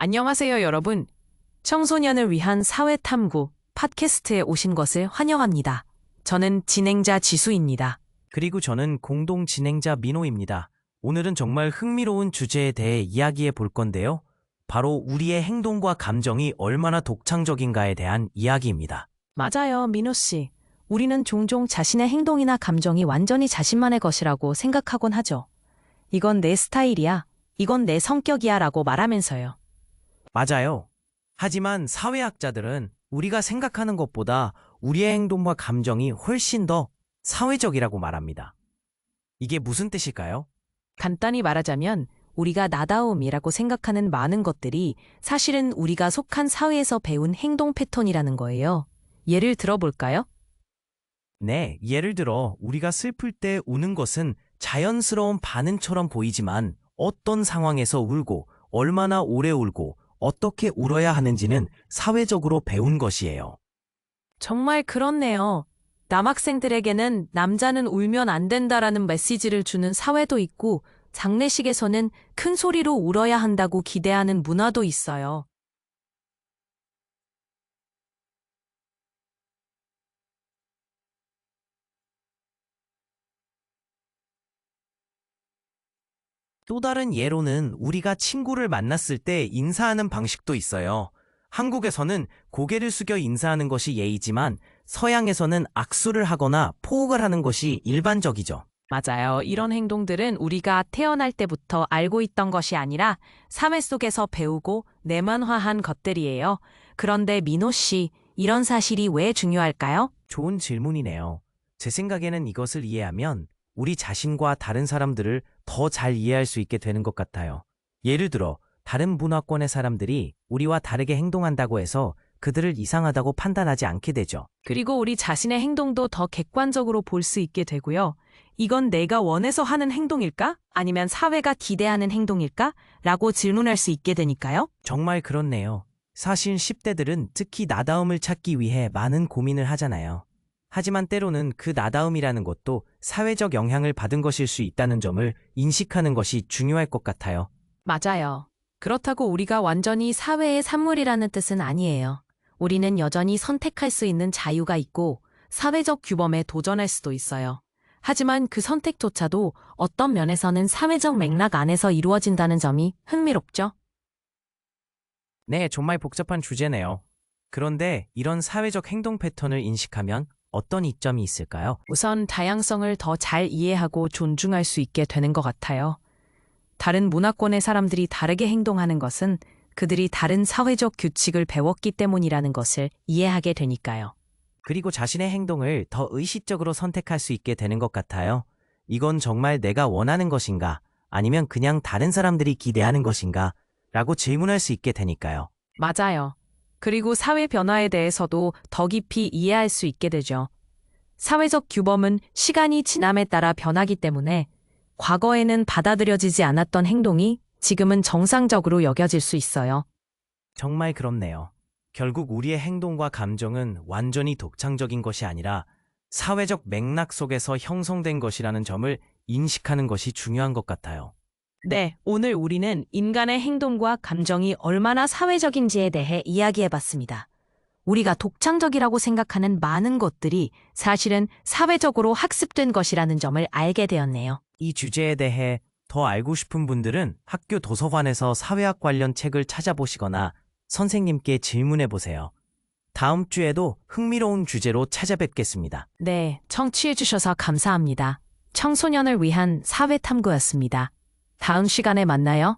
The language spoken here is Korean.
안녕하세요, 여러분. 청소년을 위한 사회탐구 팟캐스트에 오신 것을 환영합니다. 저는 진행자 지수입니다. 그리고 저는 공동 진행자 민호입니다. 오늘은 정말 흥미로운 주제에 대해 이야기해 볼 건데요. 바로 우리의 행동과 감정이 얼마나 독창적인가에 대한 이야기입니다. 맞아요, 민호 씨. 우리는 종종 자신의 행동이나 감정이 완전히 자신만의 것이라고 생각하곤 하죠. 이건 내 스타일이야, 이건 내 성격이야 라고 말하면서요. 맞아요. 하지만 사회학자들은 우리가 생각하는 것보다 우리의 행동과 감정이 훨씬 더 사회적이라고 말합니다. 이게 무슨 뜻일까요? 간단히 말하자면 우리가 나다움이라고 생각하는 많은 것들이 사실은 우리가 속한 사회에서 배운 행동 패턴이라는 거예요. 예를 들어볼까요? 네, 예를 들어 우리가 슬플 때 우는 것은 자연스러운 반응처럼 보이지만 어떤 상황에서 울고 얼마나 오래 울고 어떻게 울어야 하는지는 사회적으로 배운 것이에요. 정말 그렇네요. 남학생들에게는 남자는 울면 안 된다라는 메시지를 주는 사회도 있고 장례식에서는 큰 소리로 울어야 한다고 기대하는 문화도 있어요. 또 다른 예로는 우리가 친구를 만났을 때 인사하는 방식도 있어요. 한국에서는 고개를 숙여 인사하는 것이 예의지만 서양에서는 악수를 하거나 포옹을 하는 것이 일반적이죠. 맞아요. 이런 행동들은 우리가 태어날 때부터 알고 있던 것이 아니라 사회 속에서 배우고 내면화한 것들이에요. 그런데 민호 씨, 이런 사실이 왜 중요할까요? 좋은 질문이네요. 제 생각에는 이것을 이해하면 우리 자신과 다른 사람들을 더 잘 이해할 수 있게 되는 것 같아요. 예를 들어 다른 문화권의 사람들이 우리와 다르게 행동한다고 해서 그들을 이상하다고 판단하지 않게 되죠. 그리고 우리 자신의 행동도 더 객관적으로 볼 수 있게 되고요. 이건 내가 원해서 하는 행동일까? 아니면 사회가 기대하는 행동일까? 라고 질문할 수 있게 되니까요. 정말 그렇네요. 사실 10대들은 특히 나다움을 찾기 위해 많은 고민을 하잖아요. 하지만 때로는 그 나다움이라는 것도 사회적 영향을 받은 것일 수 있다는 점을 인식하는 것이 중요할 것 같아요. 맞아요. 그렇다고 우리가 완전히 사회의 산물이라는 뜻은 아니에요. 우리는 여전히 선택할 수 있는 자유가 있고 사회적 규범에 도전할 수도 있어요. 하지만 그 선택조차도 어떤 면에서는 사회적 맥락 안에서 이루어진다는 점이 흥미롭죠. 네, 정말 복잡한 주제네요. 그런데 이런 사회적 행동 패턴을 인식하면 어떤 이점이 있을까요? 우선 다양성을 더 잘 이해하고 존중할 수 있게 되는 것 같아요. 다른 문화권의 사람들이 다르게 행동하는 것은 그들이 다른 사회적 규칙을 배웠기 때문이라는 것을 이해하게 되니까요. 그리고 자신의 행동을 더 의식적으로 선택할 수 있게 되는 것 같아요. 이건 정말 내가 원하는 것인가? 아니면 그냥 다른 사람들이 기대하는 것인가? 라고 질문할 수 있게 되니까요. 맞아요. 그리고 사회 변화에 대해서도 더 깊이 이해할 수 있게 되죠. 사회적 규범은 시간이 지남에 따라 변하기 때문에 과거에는 받아들여지지 않았던 행동이 지금은 정상적으로 여겨질 수 있어요. 정말 그렇네요. 결국 우리의 행동과 감정은 완전히 독창적인 것이 아니라 사회적 맥락 속에서 형성된 것이라는 점을 인식하는 것이 중요한 것 같아요. 네, 오늘 우리는 인간의 행동과 감정이 얼마나 사회적인지에 대해 이야기해봤습니다. 우리가 독창적이라고 생각하는 많은 것들이 사실은 사회적으로 학습된 것이라는 점을 알게 되었네요. 이 주제에 대해 더 알고 싶은 분들은 학교 도서관에서 사회학 관련 책을 찾아보시거나 선생님께 질문해 보세요. 다음 주에도 흥미로운 주제로 찾아뵙겠습니다. 네, 청취해주셔서 감사합니다. 청소년을 위한 사회탐구였습니다. 다음 시간에 만나요.